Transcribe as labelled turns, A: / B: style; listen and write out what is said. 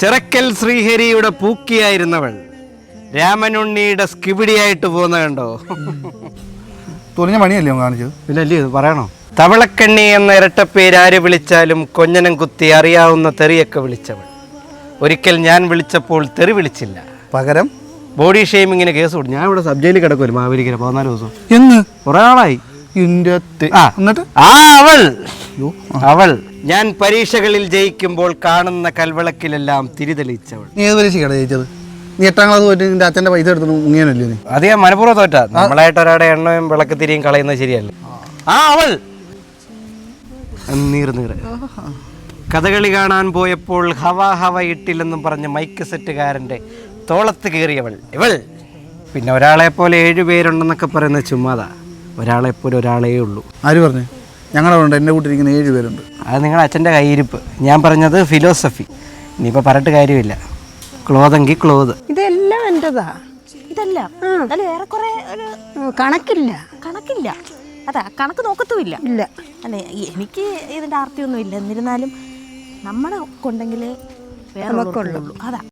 A: ചിറക്കൽ ശ്രീഹരിയുടെ പൂക്കിയായിരുന്നവൾ രാമനുണ്ണിയുടെ സ്കിബിഡിയായിട്ട് പോകുന്ന കണ്ടോ?
B: തുറഞ്ഞ പണിയല്ലേ കാണിച്ചത്?
A: ഇല്ലല്ലേ, ഇത് പറയണോ? തവളക്കണ്ണി എന്ന ഇരട്ടപ്പേര് ആര് വിളിച്ചാലും കൊഞ്ഞനം കുത്തി അറിയാവുന്ന തെറിയൊക്കെ വിളിച്ചവൾ. ഒരിക്കൽ ഞാൻ വിളിച്ചപ്പോൾ തെറി വിളിച്ചില്ല, പകരം ബോഡി ഷെയ്മിങ്ങിന് കേസ് കൊടുത്തു. ഞാൻ ഇവിടെ സബ് ജയിലിൽ കിടക്കുമല്ലോ മാവേലിക്കര 14 ദിവസം.
B: എന്ന്
A: കുറെ ആളായി.
B: എന്നിട്ട്
A: അവൾ ഞാൻ പരീക്ഷകളിൽ ജയിക്കുമ്പോൾ കാണുന്ന കൽവിളക്കിലെല്ലാം തിരിതെളിച്ചവൾ.
B: നീ ഏത് പരീക്ഷ ജയിച്ചത്? നീ 8ാം ക്ലാസ് പോയിട്ട് നിന്റെ അച്ഛൻ്റെ പൈസ എടുത്തു മുങ്ങിയനല്ലേ നീ?
A: അത് ഞാൻ മനഃപൂർവ്വം തോറ്റാ. നമ്മളായിട്ട് ഒരാടെ എണ്ണയും വിളക്ക് തിരിയും കളയുന്നത് ശരിയല്ല. അവൾ കഥകളി കാണാൻ പോയപ്പോൾ ഹവ ഹവ ഇട്ടില്ലെന്നും പറഞ്ഞ് മൈക്ക് സെറ്റുകാരൻ്റെ തോളത്ത് കയറിയവൾ ഇവൾ. പിന്നെ ഒരാളെ പോലെ 7 പേരുണ്ടെന്നൊക്കെ പറയുന്നത് ചുമ്മാതാ. ഒരാളെപ്പോലെ ഒരാളേ ഉള്ളൂ.
B: ആര് പറഞ്ഞു? ഞങ്ങളുടെ ഉണ്ട്, എൻ്റെ കൂട്ടിരിക്കുന്ന 7 പേരുണ്ട്.
A: അത് നിങ്ങളുടെ അച്ഛൻ്റെ കയ്യിരിപ്പ്. ഞാൻ പറഞ്ഞത് ഫിലോസഫി. ഇനിയിപ്പോൾ പറഞ്ഞിട്ട് കാര്യമില്ല. ക്ലോതെങ്കിൽ ക്ലോത്.
C: ഇതെല്ലാം എൻ്റെതാ.
D: ഇതല്ല ഏറെക്കുറെ കണക്കില്ല. അതാ കണക്ക് നോക്കത്തുമില്ല.
C: ഇല്ല
D: അല്ലെ, എനിക്ക് ഇതിന്റെ ആർത്തിയൊന്നും ഇല്ല. എന്നിരുന്നാലും നമ്മളെ കൊണ്ടെങ്കിൽ വേറെ അതാ.